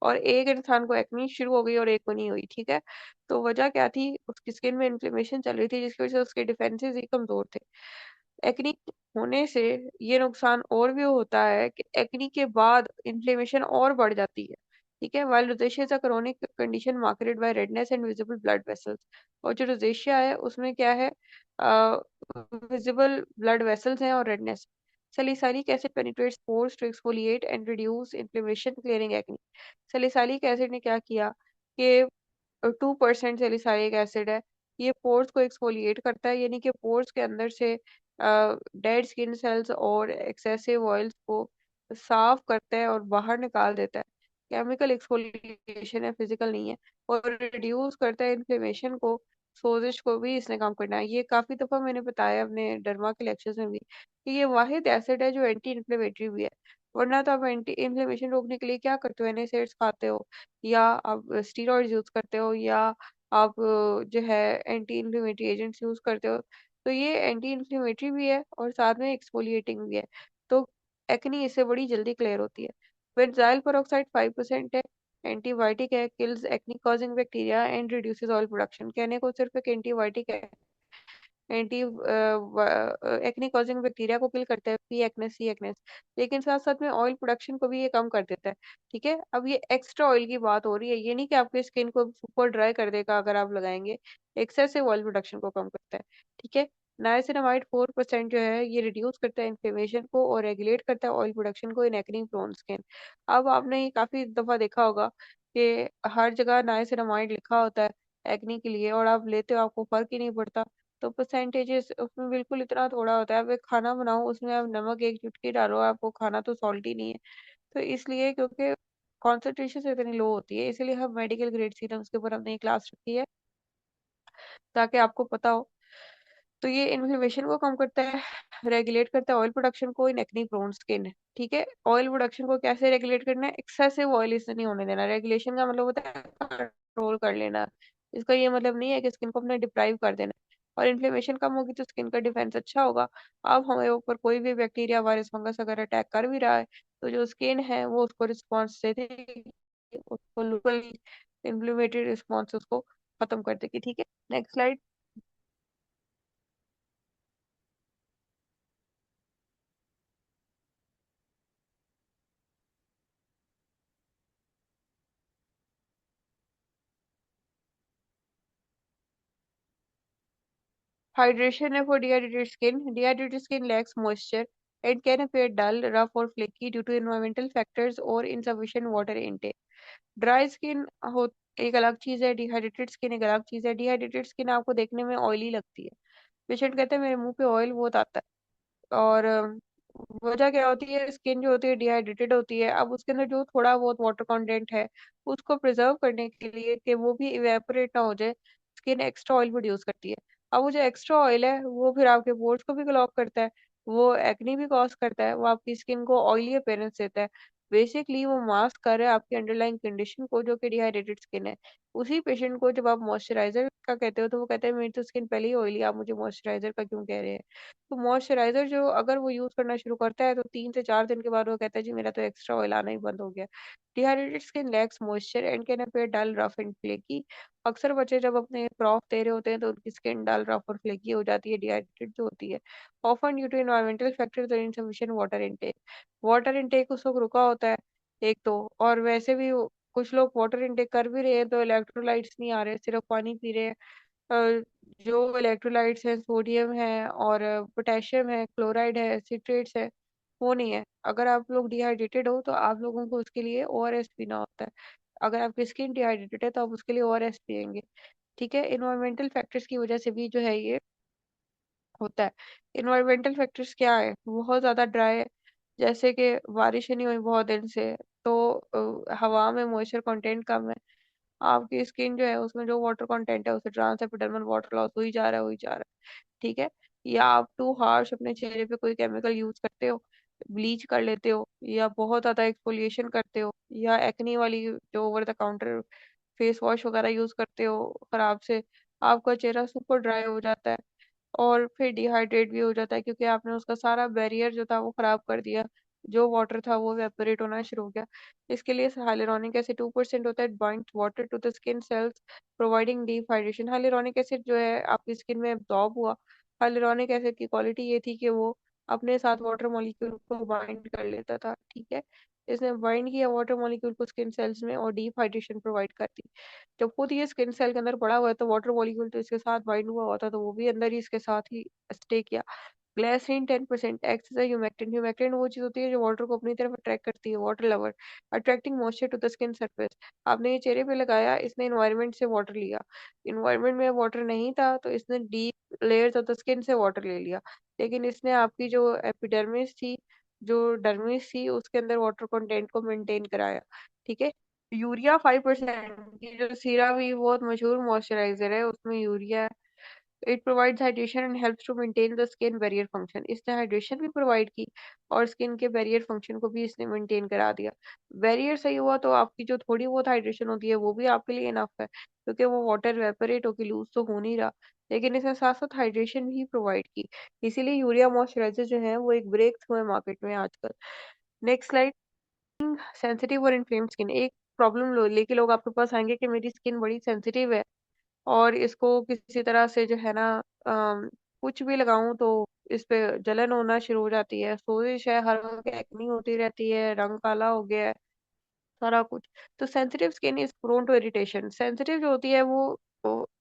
और एक इंसान को एक्ने शुरू हो गई और एक को नहीं हुई। ठीक है, तो वजह क्या थी? उसकी स्किन में इन्फ्लेमेशन चल रही थी जिसकी वजह से उसके डिफेंसेस ही कमजोर थे। एक्ने होने से ये नुकसान और भी होता है कि एक्ने के बाद इन्फ्लेमेशन और बढ़ जाती है। ठीक है, while rosacea is a chronic condition marketed bye redness and visible blood vessels. और जो रोजेशिया है उसमें क्या है? विजिबल ब्लड वेसल्स हैं और redness. Salicylic acid penetrates pores to exfoliate and reduce inflammation clearing acne. Salicylic acid ने क्या किया कि 2% सैलिसाइलिक एसिड है, ये पोर्स को एक्सफोलिएट करता है, यानी कि पोर्स के अंदर से डेड स्किन सेल्स और एक्सेसिव ऑयल्स को साफ करता है और बाहर निकाल देता है। केमिकल एक्सफोलिएशन है, फिजिकल नहीं है। और रिड्यूस करता है इन्फ्लेमेशन को, सोजिश को भी इसने काम करना है। ये काफी दफा मैंने बताया अपने डर्मा के लेक्चर्स में भी कि ये वाहिद एसिड है जो एंटी इन्फ्लेमेटरी भी है। वरना तो आप एंटी इन्फ्लेमेशन रोकने के लिए क्या करते हो? एनएसएड्स खाते हो, या आप स्टीरॉइड्स यूज करते हो, या आप जो है एंटी इन्फ्लेमेटरी एजेंट्स यूज करते हो। तो ये एंटी इन्फ्लेमेटरी भी है और साथ में एक्सफोलिएटिंग भी है। तो एक्नी इससे बड़ी जल्दी क्लियर होती है। बेंजाइल पेरोक्साइड 5% है, एंटीबायोटिक है, kills acne causing bacteria and reduces oil production. कहने को सिर्फ एक एंटीबायोटिक है, एंटी एक्ने कॉजिंग बैक्टीरिया को किल करता है, पी एक्नेस सी एक्नेस, लेकिन साथ साथ में ऑयल प्रोडक्शन को भी ये कम कर देता है। ठीक है, अब ये एक्स्ट्रा ऑयल की बात हो रही है, ये नहीं कि आपके स्किन को सुपर ड्राई कर देगा अगर आप लगाएंगे। एक्सेसिव ऑयल प्रोडक्शन को कम करता है। ठीक है, नाइसिनामाइड 4% जो है ये रिड्यूस करता है इन्फ्लेमेशन को और रेगुलेट करता है ऑयल प्रोडक्शन को इन एक्ने प्रोन स्किन। अब आपने ये काफी दफा देखा होगा कि हर जगह नाइसिनामाइड लिखा होता है एक्ने के लिए, और आप लेते हो आपको फर्क ही नहीं पड़ता। तो परसेंटेजेस उसमें बिल्कुल इतना थोड़ा होता है। आप एक खाना बनाओ, उसमें आप नमक एक चुटकी डालो, आपको खाना तो सॉल्टी नहीं है। तो इसलिए क्योंकि कॉन्सेंट्रेशन इतनी लो होती है, इसलिए हम मेडिकल ग्रेड सीरम्स के ऊपर हमने ये क्लास रखी है ताकि आपको पता हो। तो ये इन्फ्लेमेशन को कम करता है, रेगुलेट करता है ऑयल प्रोडक्शन को इन एक्ने प्रोन स्किन। ठीक है, ऑयल प्रोडक्शन को कैसे रेगुलेट करना है? एक्सेसिव ऑयल इससे नहीं होने देना। रेगुलेशन का मतलब होता है कंट्रोल कर लेना। इसका ये मतलब नहीं है कि स्किन को अपने डिप्राइव कर देना। और इन्फ्लेमेशन कम होगी तो स्किन का डिफेंस अच्छा होगा। अब हमें ऊपर कोई भी बैक्टीरिया, वायरस, फंगस अगर अटैक कर भी रहा है तो जो स्किन है वो उसको रिस्पॉन्स दे देगी, उसको लोकल इन्फ्लेमेटरी रिस्पॉन्स उसको खत्म कर देगी। ठीक है, नेक्स्ट स्लाइड। Hydration है for dehydrated skin. Dehydrated skin lacks moisture and can appear dull, rough or flaky due to environmental factors or insufficient water intake. Dry skin हो एक अलग चीज है, डिहाइड्रेटेड स्किन एक अलग चीज है। डिहाइड्रेटेड स्किन आपको देखने में ऑयली लगती है, पेशेंट कहते हैं मेरे मुंह पे ऑयल बहुत आता है। और वजह क्या होती है? स्किन जो होती है डिहाइड्रेटेड होती है। अब उसके अंदर जो थोड़ा बहुत वाटर कंटेंट है उसको प्रिजर्व करने के लिए कि वो भी इवेपोरेट ना हो जाए, स्किन एक्स्ट्रा ऑयल प्रोड्यूस करती है। अब वो जो एक्स्ट्रा ऑयल है वो फिर आपके पोर्स को भी क्लॉग करता है, वो एक्ने भी कॉज करता है, वो आपकी स्किन को ऑयली अपीयरेंस देता है। बेसिकली वो मास्क कर रहा है आपकी अंडरलाइंग कंडीशन को, जो कि डिहाइड्रेटेड स्किन है। उसी पेशेंट को जब आप मॉइस्चराइजर का कहते हो तो वो कहते हैं मेरी तो स्किन पहले ही ऑयली, आप मुझे मॉइस्चराइजर का क्यों कह रहे हैं? तो मॉइस्चराइजर जो अगर वो यूज करना शुरू करता है तो 3 से 4 दिन के बाद वो कहता है जी मेरा तो एक्स्ट्रा ऑयल आना ही बंद हो गया। Dehydrated skin lacks moisture and can appear dull, rough and flaky. अक्सर बच्चे जब अपने प्रॉफ दे रहे होते हैं तो उनकी स्किन डल, रफ और फ्लेकी हो जाती है, डिहाइड्रेटेड जो होती है। Often due to environmental factors और insufficient water intake. Water intake उस वक्त रुका होता है एक तो, और वैसे भी कुछ लोग वाटर इनटेक कर भी रहे हैं तो इलेक्ट्रोलाइट्स नहीं आ रहे, सिर्फ पानी पी रहे हैं। अ, जो इलेक्ट्रोलाइट्स हैं, सोडियम है और पोटेशियम है, क्लोराइड है, सिट्रेट्स है, वो नहीं है। अगर आप लोग डिहाइड्रेटेड हो तो आप लोगों को उसके लिए ओआरएस पीना होता है। अगर आपकी स्किन डिहाइड्रेटेड है तो आप उसके लिए ओआरएस पियेंगे। ठीक है, इन्वायरमेंटल फैक्टर्स की वजह से भी जो है ये होता है। इन्वायरमेंटल फैक्टर्स क्या है? बहुत ज्यादा ड्राई है, जैसे कि बारिश नहीं हुई बहुत दिन से, तो हवा में मॉइस्चर कंटेंट कम है, आपकी स्किन जो है उसमें जो वाटर कंटेंट है उसे ट्रांस एपिडर्मल वाटर लॉस हो ही जा रहा है, हो ही जा रहा है। ठीक है, या आप टू हार्श अपने चेहरे पे कोई केमिकल यूज करते हो, ब्लीच कर लेते हो, या बहुत ज्यादा एक्सफोलिएशन करते हो, या एक्नी वाली जो over the counter face wash वगैरह यूज करते हो खराब से, आपका चेहरा सुपर ड्राई हो जाता है और फिर डिहाइड्रेट भी हो जाता है, क्योंकि आपने उसका सारा बैरियर जो था वो खराब कर दिया, जो वाटर था वो वेपोरेट होना शुरू हो गया। इसके लिए हाइलुरोनिक एसिड 2% होता है, binds water to the skin cells providing deep hydration. Hyaluronic acid जो है आपकी स्किन में एब्जॉर्ब हुआ। हाइलुरोनिक एसिड की क्वालिटी ये थी कि वो अपने साथ वाटर मॉलिक्यूल को बाइंड कर लेता था। ठीक है, इसने बाइंड किया वाटर मॉलिक्यूल को स्किन सेल्स में और डीप हाइड्रेशन प्रोवाइड करती। जब खुद ये स्किन सेल के अंदर पड़ा हुआ है तो वाटर मॉलिक्यूल तो इसके साथ बाइंड हुआ होता, तो वो भी अंदर ही इसके साथ ही स्टे किया। Glycerin 10% acts as a humectant. Humectant वो चीज होती है जो वाटर को अपनी तरफ अट्रैक्ट करती है, water lover, attracting moisture to the skin surface. आपने ये चेहरे पे लगाया, इसने इन्वायरमेंट से वाटर लिया। इन्वायरमेंट में वाटर नहीं था तो इसने deep layers of the skin से वाटर ले लिया, लेकिन इसने आपकी जो एपिडर्मिस थी, जो डर्मिस थी, उसके अंदर वाटर कंटेंट को मेंटेन कराया। ठीक है, यूरिया 5% की जो सीरावी बहुत मशहूर मॉइस्चराइजर है उसमें यूरिया है। It provides hydration and helps to maintain the skin barrier function. इसने हाइड्रेशन भी प्रोवाइड की और स्किन के बैरियर फंक्शन को भी इसने मेंटेन करा दिया। बैरियर सही हुआ तो आपकी जो थोड़ी बहुत हाइड्रेशन होती है वो भी आपके लिए इनफ है, क्योंकि वो वाटर वेपोरेट होकर लूज तो हो नहीं रहा, लेकिन इसने साथ साथ हाइड्रेशन भी प्रोवाइड की। इसीलिए यूरिया मॉइस्चराइजर जो है वो एक ब्रेक थ्रू है मार्केट में आजकल। Next slide. सेंसिटिव और इन्फ्लेम्ड स्किन एक प्रॉब्लम लेके लोग आपके पास आएंगे कि मेरी स्किन बड़ी सेंसिटिव है और इसको किसी तरह से जो है ना कुछ भी लगाऊं तो इस पे जलन होना शुरू हो जाती है, सोजिश है, हर वक्त एक्नी होती रहती है, रंग काला हो गया है, सारा कुछ। तो sensitive skin is prone to irritation. Sensitive जो होती है वो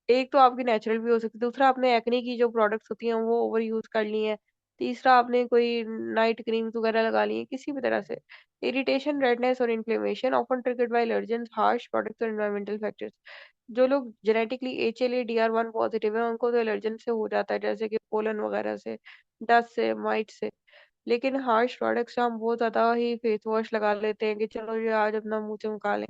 एक तो आपकी नेचुरल भी हो सकती है, दूसरा आपने एक्ने की जो प्रोडक्ट्स होती हैं वो ओवर यूज कर ली है, तीसरा आपने कोई नाइट क्रीम्स वगैरह लगा ली है किसी भी तरह से। इरिटेशन, रेडनेस और inflammation often triggered by allergens, harsh products और एनवायरमेंटल फैक्टर्स। जो लोग जेनेटिकली HLA-DR1 पॉजिटिव है उनको तो एलर्जन से हो जाता है, जैसे कि पोलन वगैरह से, डस्ट से, माइट से। लेकिन हार्श प्रोडक्ट्स से हम बहुत ज्यादा ही फेस वॉश लगा लेते हैं कि चलो ये आज अपना मुंह चमका लें।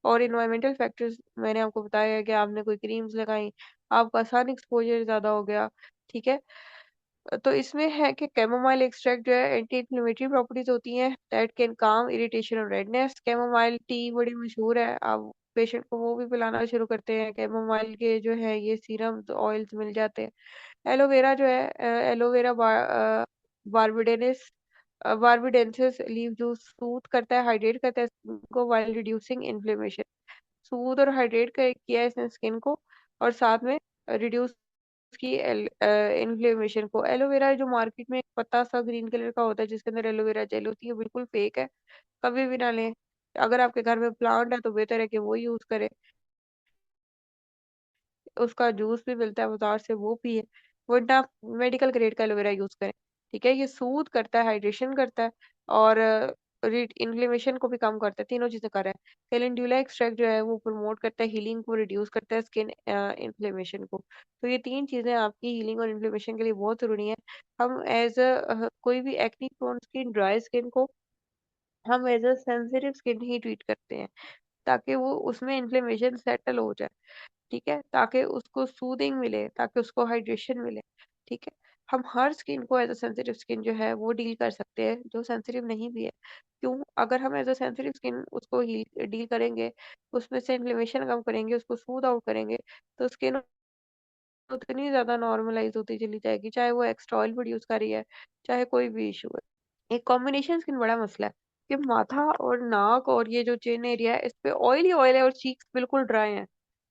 और इन्वायरमेंटल फैक्टर्स मैंने आपको बताया है कि आपने कोई क्रीम्स लगाई, आपका सन एक्सपोजर ज्यादा हो गया, ठीक है। तो इसमें है कि कैमोमाइल एक्सट्रैक्ट जो है एंटी इन्फ्लेमेटरी प्रॉपर्टीज होती हैं दैट कैन काम इरिटेशन और रेडनेस। कैमोमाइल टी बड़ी मशहूर है, आप पेशेंट को वो भी पिलाना शुरू करते हैं। कैमोमाइल के जो है ये सीरम ऑयल्स मिल जाते हैं। एलोवेरा जो है, एलोवेरा बारबेडेनेस बारबेडेंसिस लीफ जूस सूट करता है, हाइड्रेट करता है स्किन को व्हाइल रिड्यूसिंग इन्फ्लेमेशन। सूद और हाइड्रेट किया है इसने स्किन को, और साथ में रिड्यूस की इन्फ्लेमेशन को। एलोवेरा जो मार्केट में एक पत्ता सा ग्रीन कलर का होता है जिसके अंदर एलोवेरा जेल होती है, बिल्कुल फेक है, कभी भी ना लें। अगर आपके घर में प्लांट है तो बेहतर है कि वो यूज करें, उसका जूस भी मिलता है बाजार से, वो पिए, वरना मेडिकल ग्रेड का एलोवेरा यूज करें। ठीक है, ये सूद करता है, हाइड्रेशन करता है, और इन्फ्लेमेशन को भी कम करता है, तीनों चीजें कर रहा है। कैलेंडुला एक्सट्रैक्ट जो है वो प्रमोट करता है हीलिंग को, रिड्यूस करता है स्किन इन्फ्लेमेशन को। तो ये तीन चीजें आपकी हीलिंग और इन्फ्लेमेशन के लिए बहुत जरूरी है। हम एज अ कोई भी acne prone skin, dry skin को हम एज अ सेंसिटिव स्किन ही ट्रीट करते हैं, ताकि वो उसमें इन्फ्लेमेशन सेटल हो जाए, ठीक है, ताकि उसको सूदिंग मिले, ताकि उसको हाइड्रेशन मिले, ठीक है। हम हर स्किन को एज अ सेंसिटिव स्किन जो है वो डील कर सकते हैं, जो सेंसिटिव नहीं भी है। क्यों? अगर हम एज अ सेंसिटिव स्किन उसको डील करेंगे, उसमें से इन्फ्लेमेशन कम करेंगे, उसको स्मूथ आउट करेंगे, तो स्किन उतनी ज्यादा नॉर्मलाइज होती चली जाएगी, चाहे वो एक्स्ट्रा ऑयल प्रोड्यूस कर रही है, चाहे कोई भी इशू है। एक कॉम्बिनेशन स्किन बड़ा मसला है कि माथा और नाक और ये जो चिन एरिया है इस पे ऑयल ही ऑयल है और चीक्स बिल्कुल ड्राई हैं।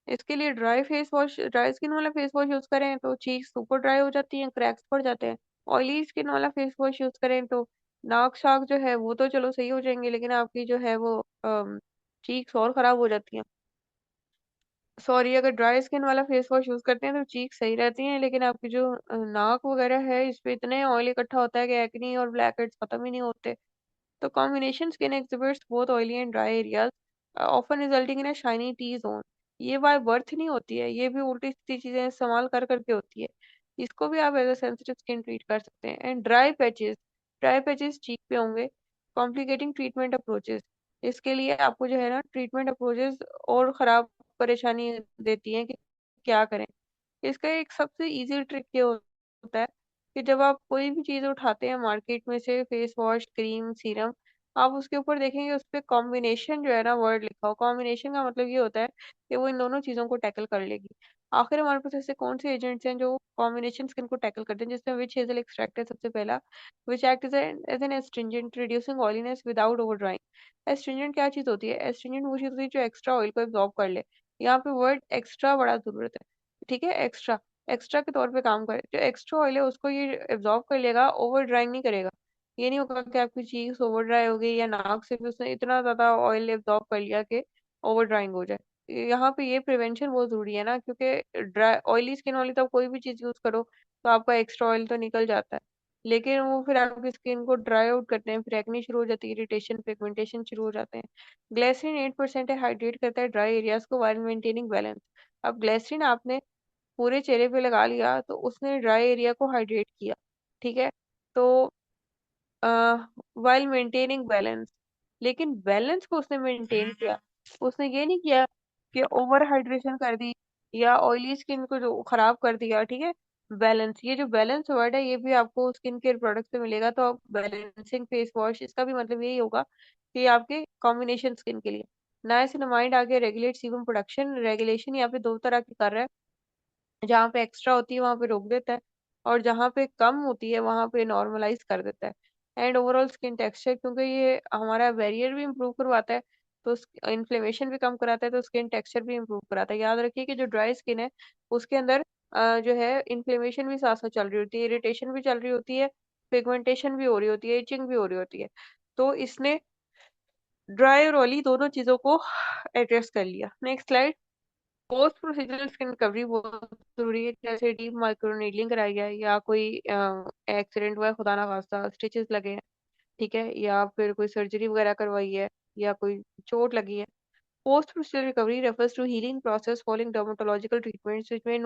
इसके लिए dry face wash, dry skin वाला फेस वॉश यूज करें तो चीक्स सुपर ड्राई हो जाती हैं, क्रैक्स पड़ जाते हैं। ऑयली स्किन वाला फेस वॉश यूज करें तो नाक शाक जो है वो तो चलो सही हो जाएंगे, लेकिन आपकी जो है वो चीक्स और खराब हो जाती हैं। सॉरी, अगर ड्राई स्किन वाला फेस वॉश यूज करते हैं तो चीक सही रहती हैं, लेकिन आपकी जो नाक वगैरह है इस पे इतने ऑयल इकट्ठा होता है कि एक्नी और ब्लैक हेड्स खत्म ही नहीं होते। तो combination skin exhibits both oily and dry areas, often resulting in a shiny T zone। ये बाय बर्थ नहीं होती है, ये भी उल्टी सीधी चीजें इस्तेमाल कर करके होती है। इसको भी आप as a sensitive skin treat कर सकते हैं। एंड ड्राई पैचेस चीक पे होंगे। कॉम्प्लिकेटिंग ट्रीटमेंट अप्रोचेस, इसके लिए आपको जो है ना ट्रीटमेंट अप्रोचेस और खराब परेशानी देती हैं कि क्या करें। इसका एक सबसे इजी ट्रिक ये होता है कि जब आप कोई भी चीज उठाते हैं मार्केट में से, फेस वॉश, क्रीम, सीरम, आप उसके ऊपर देखेंगे उस पे कॉम्बिनेशन जो है ना वर्ड लिखा हो। कॉम्बिनेशन का मतलब ये होता है कि वो इन दोनों चीजों को टैकल कर लेगी। आखिर हमारे पास ऐसे कौन से एजेंट्स हैं जो कॉम्बिनेशन स्किन को टैकल करते हैं, जिसमें विच हेजल एक्सट्रैक्ट है सबसे पहला। Which act as an astringent reducing oiliness without over drying. Astringent क्या चीज होती है? एस्ट्रिंजेंट वो चीज होती है जो एक्स्ट्रा ऑयल को एब्जॉर्ब कर ले। यहाँ पे वर्ड एक्स्ट्रा बड़ा जरूरत है, ठीक है। एक्स्ट्रा, एक्स्ट्रा के तौर पे काम करे, जो एक्स्ट्रा ऑयल है उसको ये एब्जॉर्ब कर लेगा, ओवर ड्राइंग नहीं करेगा। ये नहीं होगा कि आपकी चीज ओवर ड्राई हो गई या नाक से भी उसने इतना ज्यादा ऑयल एब्जॉर्ब कर लिया कि ओवर ड्राइंग हो जाए। यहाँ पे ये प्रिवेंशन बहुत जरूरी है ना, क्योंकि ड्राई ऑयली स्किन वाली तो आप कोई भी चीज यूज करो तो आपका एक्स्ट्रा ऑयल तो निकल जाता है, लेकिन वो फिर आपकी स्किन को ड्राई आउट करते हैं, फिर एक्ने शुरू हो जाती है, इरिटेशन, पिगमेंटेशन शुरू हो जाते हैं। ग्लिसरीन 8% है, हाइड्रेट करता है ड्राई एरियाज को व्हाइल मेंटेनिंग बैलेंस। अब ग्लिसरीन आपने पूरे चेहरे पे लगा लिया तो उसने ड्राई एरिया को हाइड्रेट किया, ठीक है। तो वाइल मेंटेनिंग बैलेंस, लेकिन बैलेंस को उसने मेंटेन किया, उसने ये नहीं किया कि ओवर हाइड्रेशन कर दी या ऑयली स्किन को जो खराब कर दिया, ठीक है। बैलेंस, ये जो बैलेंस वर्ड है ये भी आपको स्किन केयर प्रोडक्ट से मिलेगा। तो आप बैलेंसिंग फेस वॉश, इसका भी मतलब यही होगा कि आपके कॉम्बिनेशन स्किन के लिए। नाइसिनामाइड आगे रेगुलेट सीबम प्रोडक्शन, रेगुलेशन यहाँ पे दो तरह की कर रहा है। जहाँ पे एक्स्ट्रा होती है वहां पे रोक देता है, और जहाँ पे कम होती है वहां पे नॉर्मलाइज कर देता है। एंड ओवरऑल स्किन टेक्सचर, क्योंकि ये हमारा बैरियर भी इम्प्रूव करवाता है, तो इन्फ्लेमेशन भी कम कराता है, तो स्किन टेक्सचर भी इम्प्रूव कराता है। याद रखिए कि जो ड्राई स्किन है उसके अंदर जो है इन्फ्लेमेशन भी साथ साथ चल रही होती है, इरिटेशन भी चल रही होती है, पिगमेंटेशन भी हो रही होती है, इचिंग भी हो रही होती है। तो इसने ड्राई और ऑयली दोनों चीजों को एड्रेस कर लिया। Next slide. Post procedural skin recovery बहुत जरूरी है, जैसे डीप माइक्रोनीडलिंग कराई है, या कोई एक्सीडेंट हुआ है, खुदा ना खास्ता स्टिचेस लगे हैं, ठीक है, या फिर कोई सर्जरी वगैरह करवाई है, या कोई चोट लगी है। Post procedural recovery refers to healing process following dermatological treatments which may